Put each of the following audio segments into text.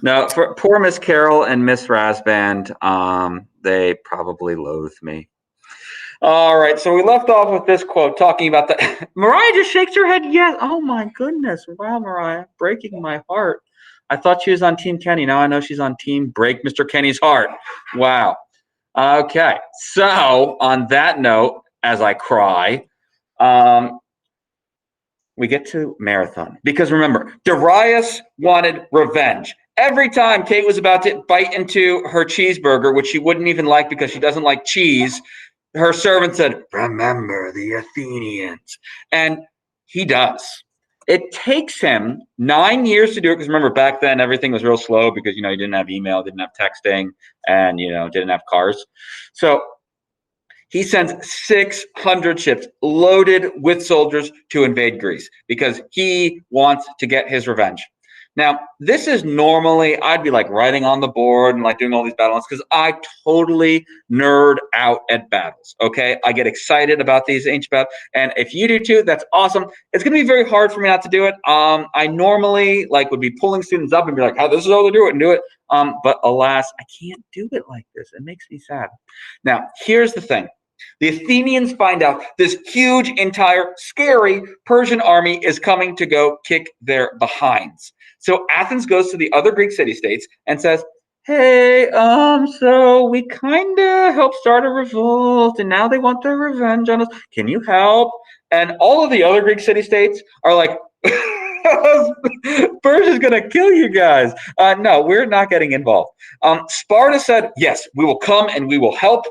No, for poor Miss Carroll and Miss Rasband, they probably loathe me. All right, so we left off with this quote talking about the. Mariah just shakes her head yes. Oh my goodness! Wow, Mariah, breaking my heart. I thought she was on Team Kenny. Now I know she's on Team Break Mr. Kenny's heart. Wow. Okay, so on that note, as I cry, um, we get to Marathon. Because remember, Darius wanted revenge. Every time Kate was about to bite into her cheeseburger, which she wouldn't even like because she doesn't like cheese, her servant said, "Remember the Athenians." And he does. It takes him 9 years to do it because remember, back then everything was real slow because, you didn't have email, didn't have texting, and, didn't have cars. So he sends 600 ships loaded with soldiers to invade Greece because he wants to get his revenge. Now, this is normally, I'd be like writing on the board and like doing all these battles because I totally nerd out at battles. Okay. I get excited about these ancient battles. And if you do too, that's awesome. It's going to be very hard for me not to do it. I normally like would be pulling students up and be like, oh, this is how to do it and do it. But alas, I can't do it like this. It makes me sad. Now, here's the thing. The Athenians find out this huge, entire, scary Persian army is coming to go kick their behinds. So Athens goes to the other Greek city-states and says, hey, so we kind of helped start a revolt, and now they want their revenge on us. Can you help? And all of the other Greek city-states are like, Persia's going to kill you guys. No, we're not getting involved. Sparta said, yes, we will come and we will help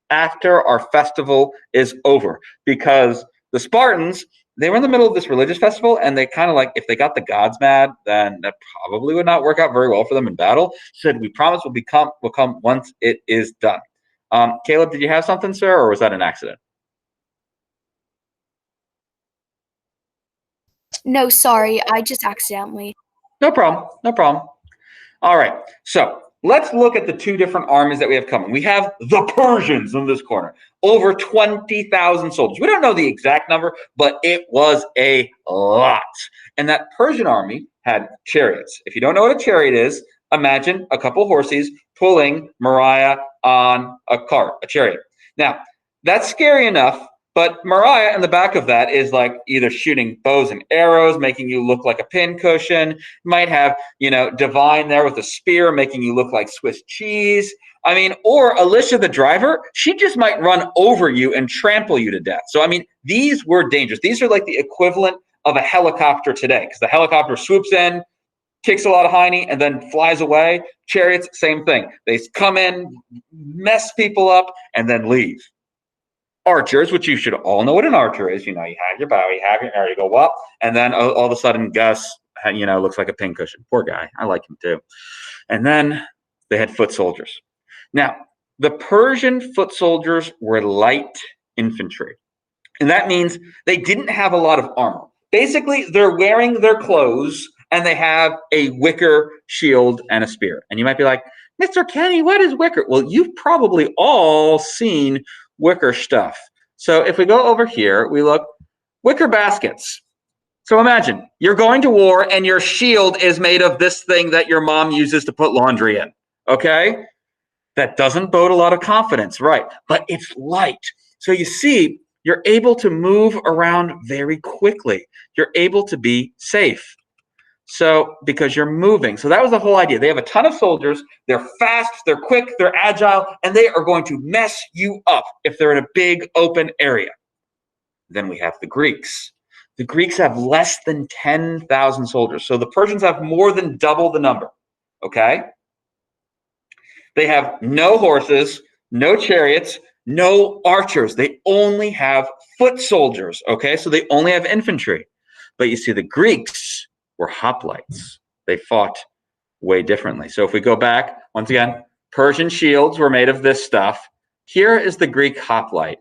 after our festival is over, because the Spartans, they were in the middle of this religious festival, and they kind of like, if they got the gods mad, then that probably would not work out very well for them in battle. Said, we promise we'll come once it is done. Caleb, did you have something, sir, or was that an accident? No, sorry, I just accidentally. No problem. No problem. All right. So let's look at the two different armies that we have coming. We have the Persians in this corner, over 20,000 soldiers. We don't know the exact number, but it was a lot. And that Persian army had chariots. If you don't know what a chariot is, imagine a couple horses pulling Mariah on a cart, a chariot. Now, that's scary enough. But Mariah in the back of that is like either shooting bows and arrows, making you look like a pincushion. Might have, Divine there with a spear, making you look like Swiss cheese. I mean, or Alicia, the driver, she just might run over you and trample you to death. So, I mean, these were dangerous. These are like the equivalent of a helicopter today, because the helicopter swoops in, kicks a lot of hiney, and then flies away. Chariots, same thing. They come in, mess people up, and then leave. Archers, which you should all know what an archer is. You have your bow, you have your arrow, you go up, and then all of a sudden Gus, looks like a pincushion. Poor guy. I like him too. And then they had foot soldiers. Now, the Persian foot soldiers were light infantry. And that means they didn't have a lot of armor. Basically, they're wearing their clothes and they have a wicker shield and a spear. And you might be like, Mr. Kenny, what is wicker? Well, you've probably all seen wicker stuff. So if we go over here, we look, wicker baskets. So imagine you're going to war and your shield is made of this thing that your mom uses to put laundry in. Okay? That doesn't bode a lot of confidence, right? But it's light. So you see, you're able to move around very quickly. You're able to be safe. So, because you're moving. So that was the whole idea. They have a ton of soldiers. They're fast, they're quick, they're agile, and they are going to mess you up if they're in a big open area. Then we have the Greeks. The Greeks have less than 10,000 soldiers. So the Persians have more than double the number. Okay? They have no horses, no chariots, no archers. They only have foot soldiers. Okay? So they only have infantry. But you see, the Greeks were hoplites. They fought way differently. So if we go back, once again, Persian shields were made of this stuff. Here is the Greek hoplite.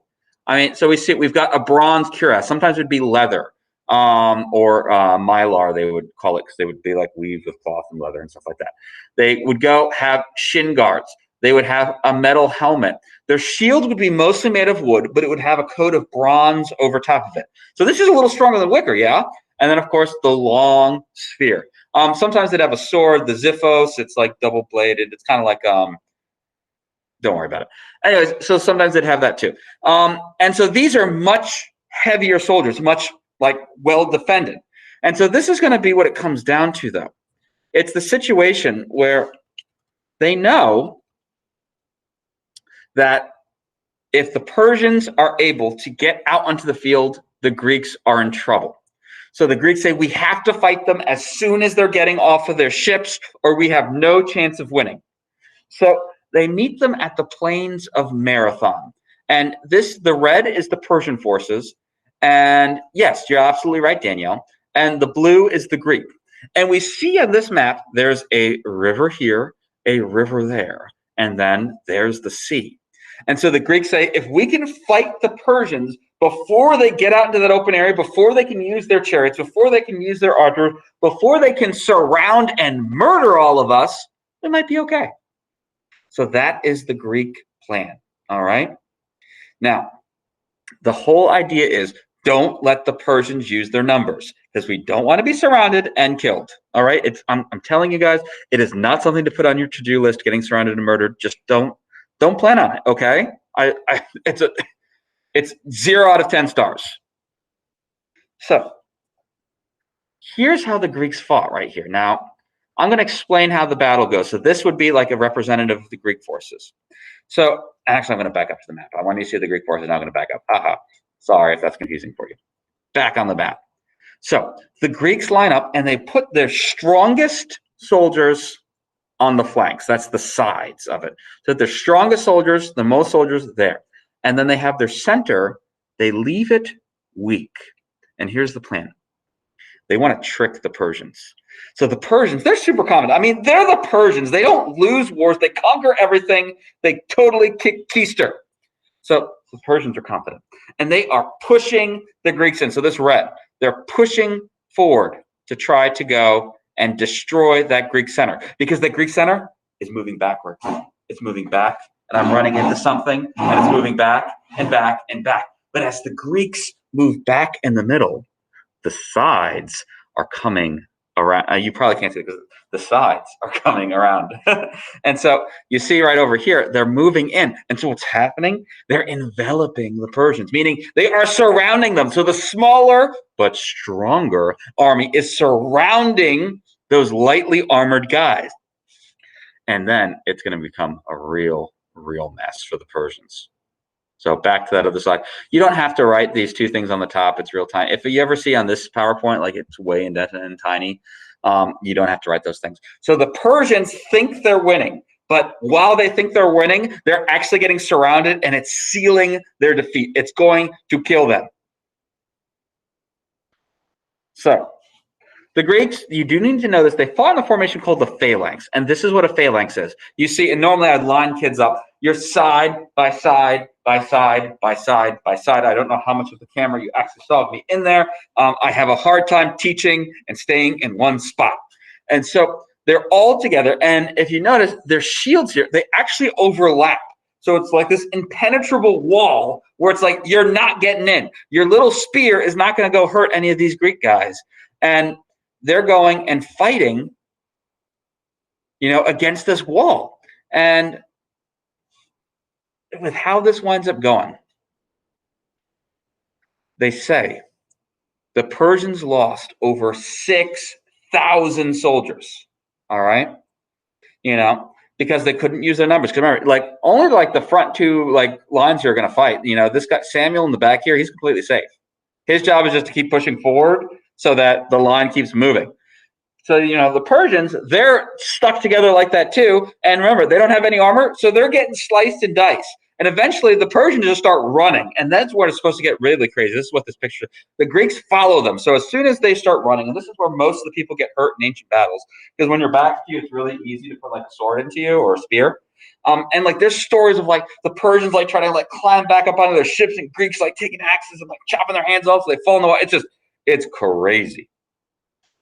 I mean, so we see we've got a bronze cuirass. Sometimes it would be leather or mylar, they would call it, because they would be like weaved with cloth and leather and stuff like that. They would go have shin guards. They would have a metal helmet. Their shield would be mostly made of wood, but it would have a coat of bronze over top of it. So this is a little stronger than wicker, yeah? And then, of course, the long spear. Sometimes they'd have a sword, the Xiphos. It's like double-bladed. It's kind of like don't worry about it. Anyways, so sometimes they'd have that too. And so these are much heavier soldiers, much like well defended. And so this is going to be what it comes down to, though. It's the situation where they know that if the Persians are able to get out onto the field, the Greeks are in trouble. So the Greeks say, we have to fight them as soon as they're getting off of their ships, or we have no chance of winning. So they meet them at the plains of Marathon. And the red is the Persian forces. And yes, you're absolutely right, Danielle. And the blue is the Greek. And we see on this map, there's a river here, a river there, and then there's the sea. And so the Greeks say, if we can fight the Persians before they get out into that open area, before they can use their chariots, before they can use their archers, before they can surround and murder all of us, it might be okay. So that is the Greek plan, all right? Now, the whole idea is don't let the Persians use their numbers because we don't want to be surrounded and killed, all right? I'm telling you guys, it is not something to put on your to-do list, getting surrounded and murdered. Just don't plan on it, okay? It's 0 out of 10 stars. So here's how the Greeks fought right here. Now, I'm going to explain how the battle goes. So this would be like a representative of the Greek forces. So actually, I'm going to back up to the map. I want you to see the Greek forces. Now I'm going to back up. Haha. Sorry if that's confusing for you. Back on the map. So the Greeks line up and they put their strongest soldiers on the flanks. That's the sides of it. So their strongest soldiers, the most soldiers there. And then they have their center. They leave it weak. And here's the plan. They want to trick the Persians. So the Persians, they're super confident. I mean, they're the Persians. They don't lose wars. They conquer everything. They totally keister. So the Persians are confident. And they are pushing the Greeks in. So this red, they're pushing forward to try to go and destroy that Greek center. Because the Greek center is moving backwards. It's moving back. And I'm running into something. And it's moving back and back and back. But as the Greeks move back in the middle, the sides are coming around. You probably can't see it because the sides are coming around. And so you see right over here, they're moving in. And so what's happening? They're enveloping the Persians, meaning they are surrounding them. So the smaller but stronger army is surrounding those lightly armored guys. And then it's going to become a real mess for the Persians. So back to that other side. You don't have to write these two things on the top. It's real tiny. If you ever see on this PowerPoint, like it's way indented and tiny, you don't have to write those things. So the Persians think they're winning. But while they think they're winning, they're actually getting surrounded and it's sealing their defeat. It's going to kill them. So the Greeks, you do need to know this, they fought in a formation called the phalanx. And this is what a phalanx is. You see, and normally I'd line kids up. You're side by side by side by side by side. I don't know how much of the camera you actually saw of me in there. I have a hard time teaching and staying in one spot. And so they're all together. And if you notice, their shields here, they actually overlap. So it's like this impenetrable wall where it's like you're not getting in. Your little spear is not going to go hurt any of these Greek guys. And they're going and fighting, against this wall. And with how this winds up going, they say the Persians lost over 6,000 soldiers. All right. Because they couldn't use their numbers. Because remember, only the front two lines are going to fight. This guy Samuel in the back here, he's completely safe. His job is just to keep pushing forward so that the line keeps moving. So, the Persians, they're stuck together like that too. And remember, they don't have any armor, so they're getting sliced and diced. And eventually the Persians just start running. And that's where it's supposed to get really crazy. This is what this picture, the Greeks follow them. So as soon as they start running, and this is where most of the people get hurt in ancient battles, because when you're back to you, it's really easy to put a sword into you or a spear. And there's stories of the Persians trying to climb back up onto their ships and Greeks taking axes and chopping their hands off so they fall in the water. It's crazy.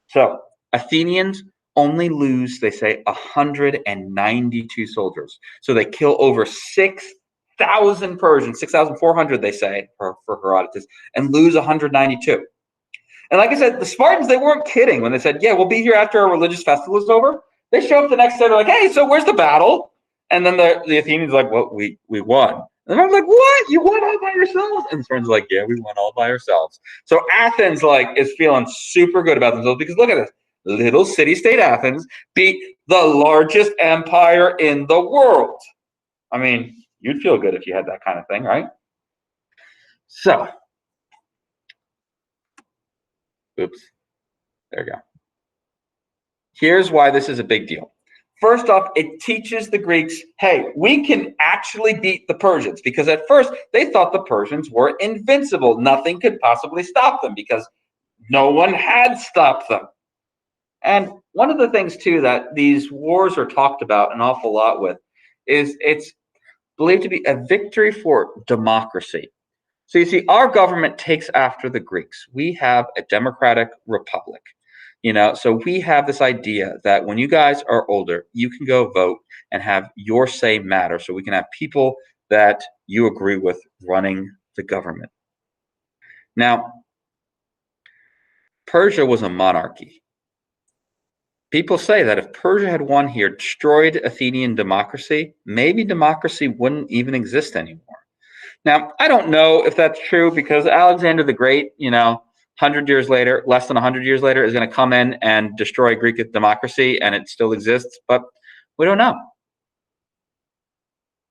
So Athenians only lose, they say, 192 soldiers. So they kill over 6,000 Persians, 6,400 they say for Herodotus, and lose 192. And like I said, the Spartans, they weren't kidding when they said, yeah, we'll be here after our religious festival is over. They show up the next day, they're like, hey, so where's the battle? And then the Athenians are like, well, we won. And I'm like, what? You won all by yourselves? And the Spartans are like, yeah, we won all by ourselves. So Athens is feeling super good about themselves because look at this. Little city-state Athens beat the largest empire in the world. I mean, you'd feel good if you had that kind of thing, right? So, oops, there you go. Here's why this is a big deal. First off, it teaches the Greeks, hey, we can actually beat the Persians, because at first they thought the Persians were invincible. Nothing could possibly stop them because no one had stopped them. And one of the things, too, that these wars are talked about an awful lot with is it's believed to be a victory for democracy. So you see, our government takes after the Greeks. We have a democratic republic. So we have this idea that when you guys are older, you can go vote and have your say matter. So we can have people that you agree with running the government. Now, Persia was a monarchy. People say that if Persia had won here, destroyed Athenian democracy, maybe democracy wouldn't even exist anymore. Now, I don't know if that's true because Alexander the Great, 100 years later, less than 100 years later, is going to come in and destroy Greek democracy and it still exists, but we don't know.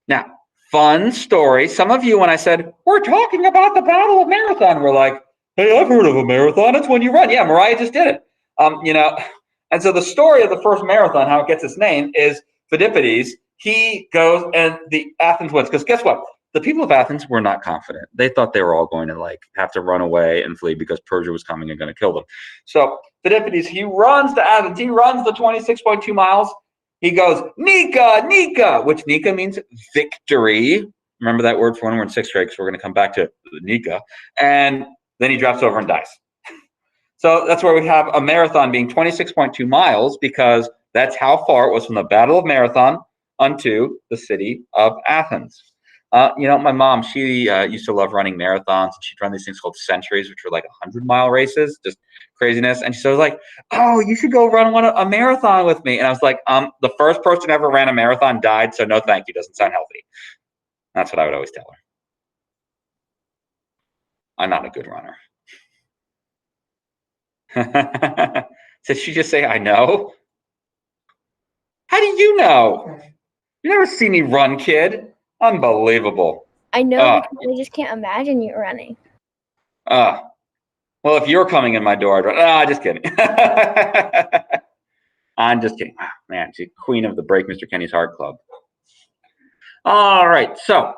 Now, fun story. Some of you, when I said, we're talking about the Battle of Marathon, were like, hey, I've heard of a marathon. It's when you run. Yeah, Mariah just did it. And so the story of the first marathon, how it gets its name, is Phidippides. He goes and the Athens wins. Because guess what? The people of Athens were not confident. They thought they were all going to have to run away and flee because Persia was coming and going to kill them. So Phidippides, he runs to Athens. He runs the 26.2 miles. He goes, Nika, Nika, which Nika means victory. Remember that word for when we're in sixth grade, because we're going to come back to Nika. And then he drops over and dies. So that's where we have a marathon being 26.2 miles, because that's how far it was from the Battle of Marathon unto the city of Athens. My mom, she used to love running marathons, and she'd run these things called centuries, which were like 100-mile races, just craziness. And she was like, oh, you should go run a marathon with me. And I was like, the first person ever ran a marathon died, so no thank you, doesn't sound healthy. That's what I would always tell her. I'm not a good runner. Did she just say, I know? How do you know? You never see me run, kid. Unbelievable. I know because I just can't imagine you running. Well, if you're coming in my door, just kidding. I'm just kidding. Wow, man, she's queen of the Break Mr. Kenny's Heart Club. All right, so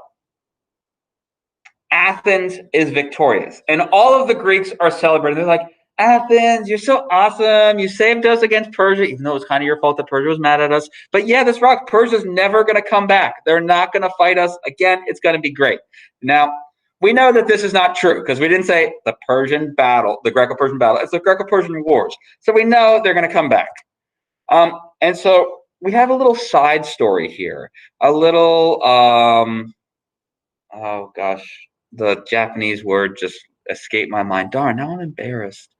Athens is victorious, and all of the Greeks are celebrating. They're like, Athens, you're so awesome. You saved us against Persia, even though it was kind of your fault that Persia was mad at us. But yeah, this rock, Persia's never going to come back. They're not going to fight us again. It's going to be great. Now, we know that this is not true because we didn't say the Persian battle, the Greco-Persian battle. It's the Greco-Persian wars. So we know they're going to come back. And so we have a little side story here. A little, oh gosh, the Japanese word just escaped my mind. Darn, now I'm embarrassed.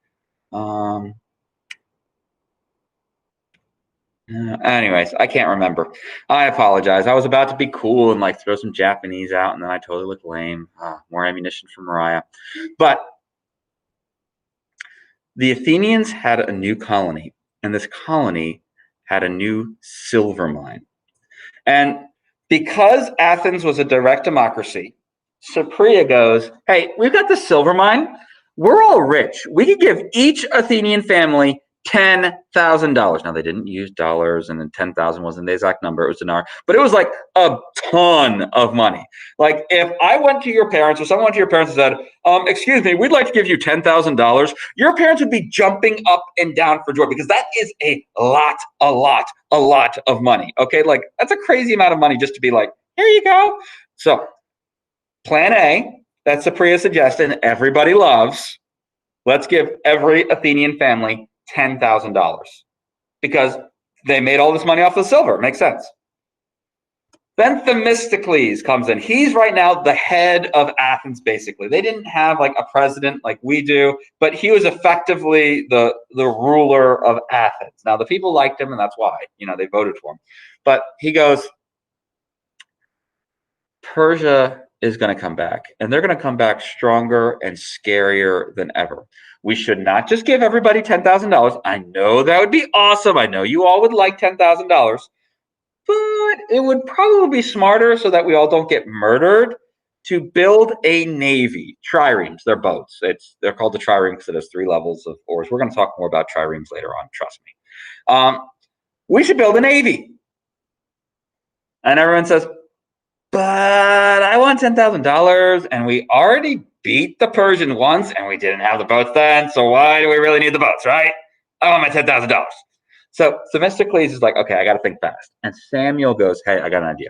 Anyways, I can't remember. I apologize. I was about to be cool and throw some Japanese out, and then I totally looked lame. More ammunition for Mariah. But the Athenians had a new colony, and this colony had a new silver mine. And because Athens was a direct democracy, Cypria goes, hey, we've got the silver mine. We're all rich. We could give each Athenian family $10,000. Now, they didn't use dollars, and then 10,000 wasn't the exact number. It was dinar. But it was like a ton of money. Like, if I went to your parents or someone went to your parents and said, excuse me, we'd like to give you $10,000, your parents would be jumping up and down for joy because that is a lot of money. Okay? Like, that's a crazy amount of money just to be like, here you go. So, plan A, that Cypria suggested, and everybody loves, let's give every Athenian family $10,000 because they made all this money off the silver. Makes sense. Then Themistocles comes in. He's right now the head of Athens, basically. They didn't have like a president like we do, but he was effectively the ruler of Athens. Now, the people liked him, and that's why, they voted for him. But he goes, Persia is going to come back, and they're going to come back stronger and scarier than ever. We should not just give everybody $10,000. I know that would be awesome. I know you all would like $10,000. But it would probably be smarter so that we all don't get murdered to build a navy. Triremes, they're boats. They're called the trireme because it has 3 levels of oars. We're going to talk more about triremes later on, trust me. We should build a navy. And everyone says, but I want $10,000, and we already beat the Persian once, and we didn't have the boats then, so why do we really need the boats, right? I want my $10,000. So Themistocles is like, okay, I got to think fast. And Samuel goes, hey, I got an idea.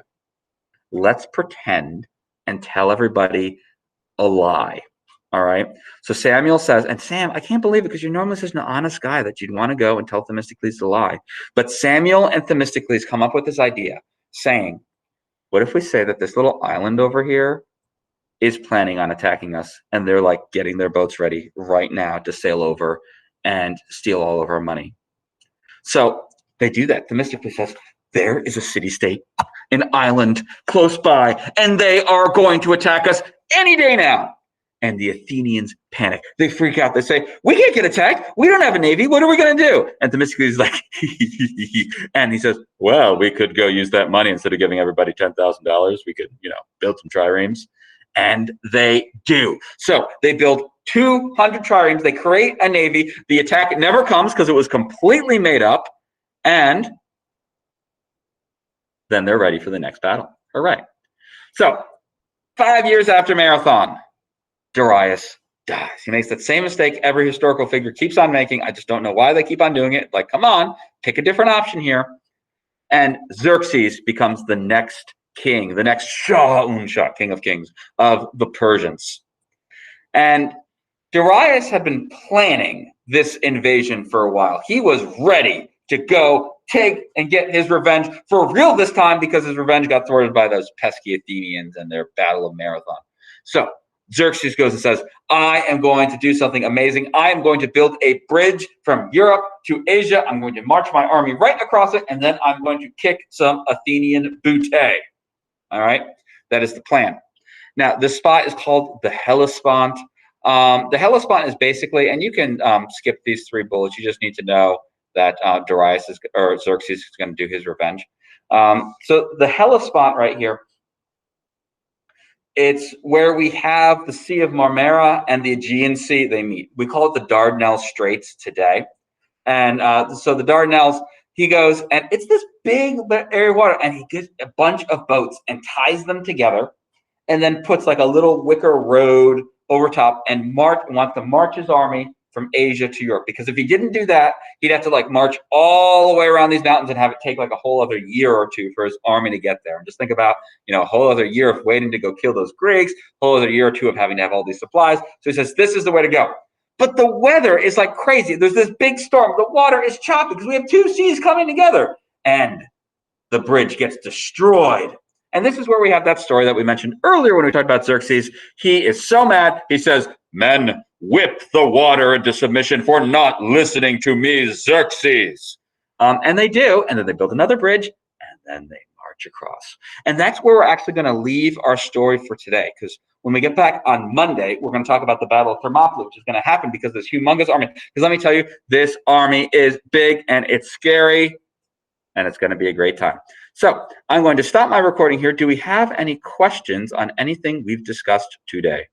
Let's pretend and tell everybody a lie. All right. So Samuel says, and Sam, I can't believe it because you're normally such an honest guy that you'd want to go and tell Themistocles to lie. But Samuel and Themistocles come up with this idea saying, what if we say that this little island over here is planning on attacking us, and they're like getting their boats ready right now to sail over and steal all of our money? So they do that. Themistocles says, there is a city-state, an island close by, and they are going to attack us any day now. And the Athenians panic. They freak out. They say, we can't get attacked. We don't have a navy. What are we going to do? And Themistocles is like, and he says, well, we could go use that money instead of giving everybody $10,000. We could, build some triremes. And they do. So they build 200 triremes. They create a navy. The attack never comes because it was completely made up. And then they're ready for the next battle. Hooray. So 5 years after Marathon, Darius dies. He makes that same mistake every historical figure keeps on making. I just don't know why they keep on doing it. Like, come on, pick a different option here. And Xerxes becomes the next king, the next Shah-Unsha, king of kings, of the Persians. And Darius had been planning this invasion for a while. He was ready to go take and get his revenge for real this time because his revenge got thwarted by those pesky Athenians and their Battle of Marathon. So Xerxes goes and says, I am going to do something amazing. I am going to build a bridge from Europe to Asia. I'm going to march my army right across it, and then I'm going to kick some Athenian booty. All right? That is the plan. Now, this spot is called the Hellespont. The Hellespont is basically, and you can skip these 3 bullets. You just need to know that Xerxes is going to do his revenge. So the Hellespont right here, it's where we have the Sea of Marmara and the Aegean Sea, they meet. We call it the Dardanelles Straits today. And so the Dardanelles, he goes, and it's this big area of water, and he gets a bunch of boats and ties them together and then puts like a little wicker road over top and wants to march his army from Asia to Europe. Because if he didn't do that, he'd have to like march all the way around these mountains and have it take like a whole other year or 2 for his army to get there. And just think about, a whole other year of waiting to go kill those Greeks, a whole other year or 2 of having to have all these supplies. So he says, this is the way to go. But the weather is like crazy. There's this big storm. The water is choppy because we have 2 seas coming together. And the bridge gets destroyed. And this is where we have that story that we mentioned earlier when we talked about Xerxes. He is so mad. He says, men, whip the water into submission for not listening to me, Xerxes. And they do. And then they build another bridge, and then they march across. And that's where we're actually going to leave our story for today. Because when we get back on Monday, we're going to talk about the Battle of Thermopylae, which is going to happen because this humongous army. Because let me tell you, this army is big, and it's scary, and it's going to be a great time. So I'm going to stop my recording here. Do we have any questions on anything we've discussed today?